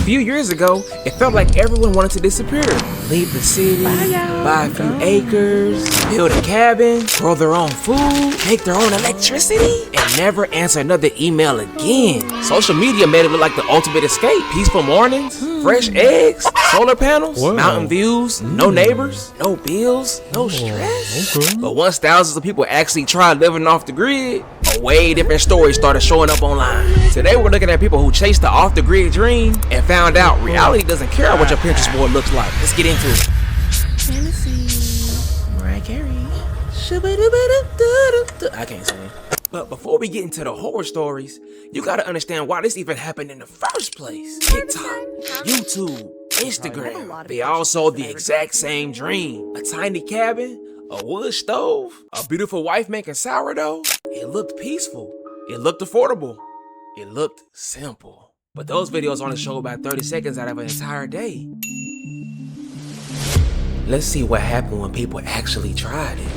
few years ago, it felt like everyone wanted to disappear. Leave the city, buy a few acres, build a cabin, grow their own food, make their own electricity, and never answer another email again. Social media made it look like the ultimate escape. Peaceful mornings, fresh eggs, solar panels, mountain views, no neighbors, no bills, no stress. Okay. But once thousands of people actually tried living off the grid, a way different story started showing up online. Today we're looking at people who chased the off-the-grid dream and found out reality doesn't care what your Pinterest board looks like. Let's get into it. Fantasy. Mariah Carey. I can't sing. But before we get into the horror stories, you gotta understand why this even happened in the first place. TikTok, YouTube, Instagram, they all sold the exact same dream. A tiny cabin, a wood stove, a beautiful wife making sourdough. It looked peaceful. It looked affordable. It looked simple. But those videos only show about 30 seconds out of an entire day. Let's see what happened when people actually tried it.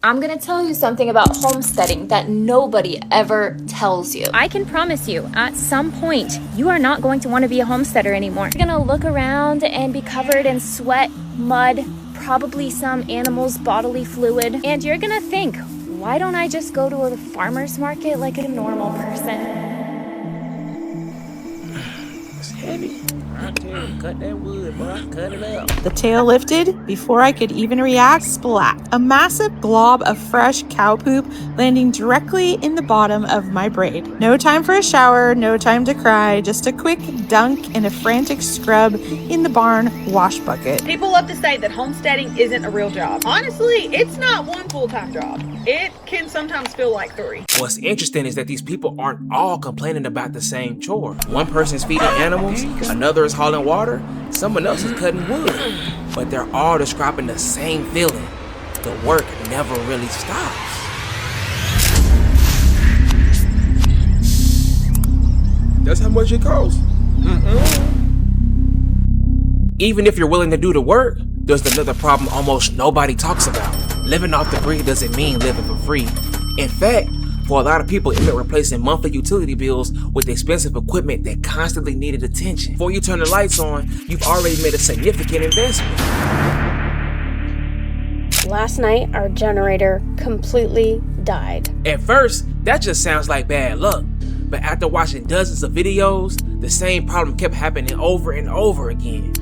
I'm gonna tell you something about homesteading that nobody ever tells you. I can promise you, at some point, you are not going to want to be a homesteader anymore. You're gonna look around and be covered in sweat, mud, probably some animal's bodily fluid, and you're gonna think, why don't I just go to a farmer's market like a normal person? It's heavy. I tell you, cut that wood, bro. Cut it up. The tail lifted before I could even react. Splat. A massive glob of fresh cow poop landing directly in the bottom of my braid. No time for a shower, no time to cry, just a quick dunk and a frantic scrub in the barn wash bucket. People love to say that homesteading isn't a real job. Honestly, it's not one full-time job. It can sometimes feel like 3. What's interesting is that these people aren't all complaining about the same chore. One person's feeding animals, another is hauling water, someone else is cutting wood. But they're all describing the same feeling. The work never really stops. That's how much it costs. Even if you're willing to do the work, there's another problem almost nobody talks about. Living off the grid doesn't mean living for free. In fact, for a lot of people, it meant replacing monthly utility bills with expensive equipment that constantly needed attention. Before you turn the lights on, you've already made a significant investment. Last night, our generator completely died. At first, that just sounds like bad luck. But after watching dozens of videos, the same problem kept happening over and over again.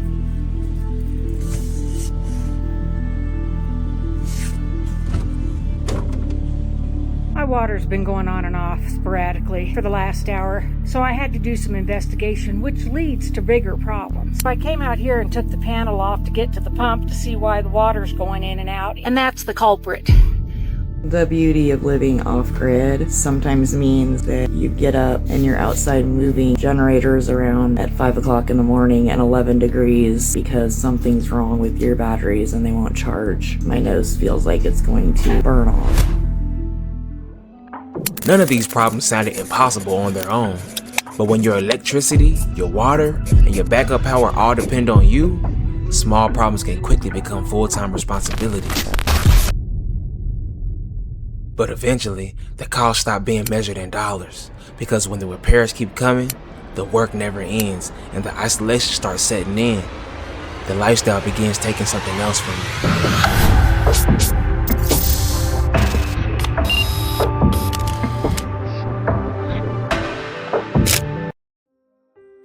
My water's been going on and off sporadically for the last hour, so I had to do some investigation, which leads to bigger problems. I came out here and took the panel off to get to the pump to see why the water's going in and out, and that's the culprit. The beauty of living off-grid sometimes means that you get up and you're outside moving generators around at 5 o'clock in the morning at 11 degrees because something's wrong with your batteries and they won't charge. My nose feels like it's going to burn off. None of these problems sounded impossible on their own. But when your electricity, your water, and your backup power all depend on you, small problems can quickly become full-time responsibilities. But eventually, the costs stop being measured in dollars, because when the repairs keep coming, the work never ends, and the isolation starts setting in. The lifestyle begins taking something else from you.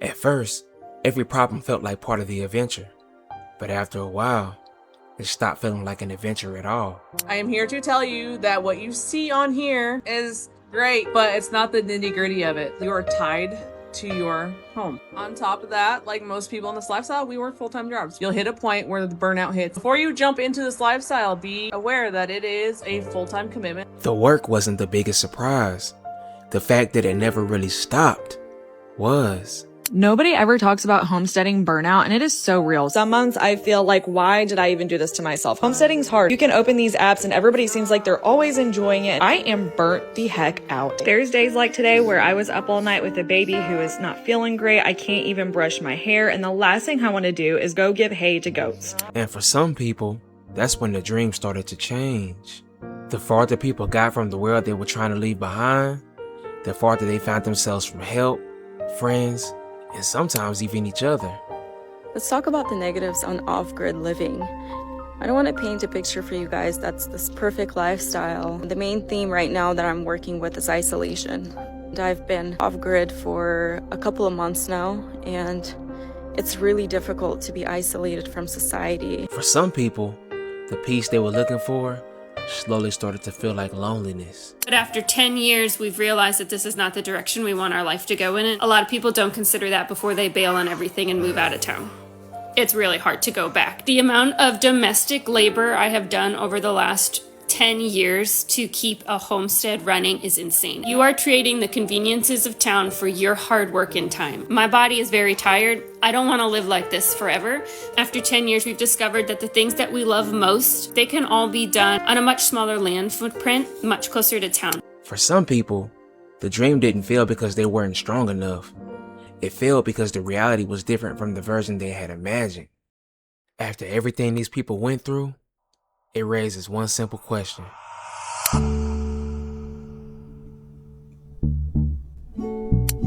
At first, every problem felt like part of the adventure, but after a while, it stopped feeling like an adventure at all. I am here to tell you that what you see on here is great, but it's not the nitty-gritty of it. You are tied to your home. On top of that, like most people in this lifestyle, we work full-time jobs. You'll hit a point where the burnout hits. Before you jump into this lifestyle, be aware that it is a full-time commitment. The work wasn't the biggest surprise. The fact that it never really stopped was. Nobody ever talks about homesteading burnout, and it is so real. Some months I feel like, why did I even do this to myself? Homesteading's hard. You can open these apps and everybody seems like they're always enjoying it. I am burnt the heck out. There's days like today where I was up all night with a baby who is not feeling great. I can't even brush my hair, and the last thing I want to do is go give hay to goats. And for some people, that's when the dream started to change. The farther people got from the world they were trying to leave behind, the farther they found themselves from help, friends, and sometimes even each other. Let's talk about the negatives on off-grid living. I don't want to paint a picture for you guys that's this perfect lifestyle. The main theme right now that I'm working with is isolation. I've been off-grid for a couple of months now, and it's really difficult to be isolated from society. For some people, the peace they were looking for slowly started to feel like loneliness. But after 10 years, we've realized that this is not the direction we want our life to go in. And a lot of people don't consider that before they bail on everything and move out of town. It's really hard to go back. The amount of domestic labor I have done over the last 10 years to keep a homestead running is insane. You are trading the conveniences of town for your hard work and time. My body is very tired. I don't want to live like this forever. After 10 years, we've discovered that the things that we love most, they can all be done on a much smaller land footprint, much closer to town. For some people, the dream didn't fail because they weren't strong enough. It failed because the reality was different from the version they had imagined. After everything these people went through, it raises one simple question.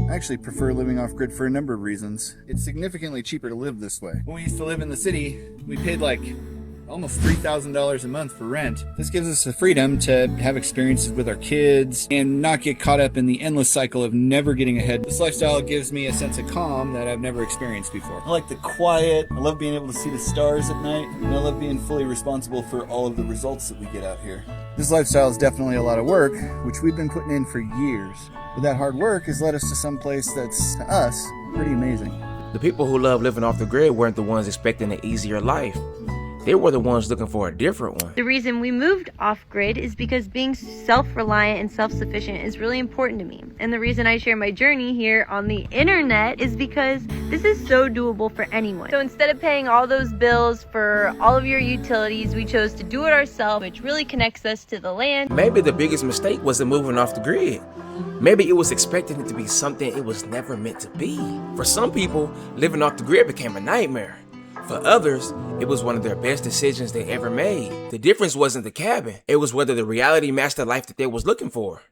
I actually prefer living off-grid for a number of reasons. It's significantly cheaper to live this way. When we used to live in the city, we paid like almost $3,000 a month for rent. This gives us the freedom to have experiences with our kids and not get caught up in the endless cycle of never getting ahead. This lifestyle gives me a sense of calm that I've never experienced before. I like the quiet, I love being able to see the stars at night, and I love being fully responsible for all of the results that we get out here. This lifestyle is definitely a lot of work, which we've been putting in for years. But that hard work has led us to some place that's, to us, pretty amazing. The people who love living off the grid weren't the ones expecting an easier life. They were the ones looking for a different one. The reason we moved off-grid is because being self-reliant and self-sufficient is really important to me. And the reason I share my journey here on the internet is because this is so doable for anyone. So instead of paying all those bills for all of your utilities, we chose to do it ourselves, which really connects us to the land. Maybe the biggest mistake wasn't moving off the grid. Maybe it was expecting it to be something it was never meant to be. For some people, living off the grid became a nightmare. For others, it was one of their best decisions they ever made. The difference wasn't the cabin. It was whether the reality matched the life that they was looking for.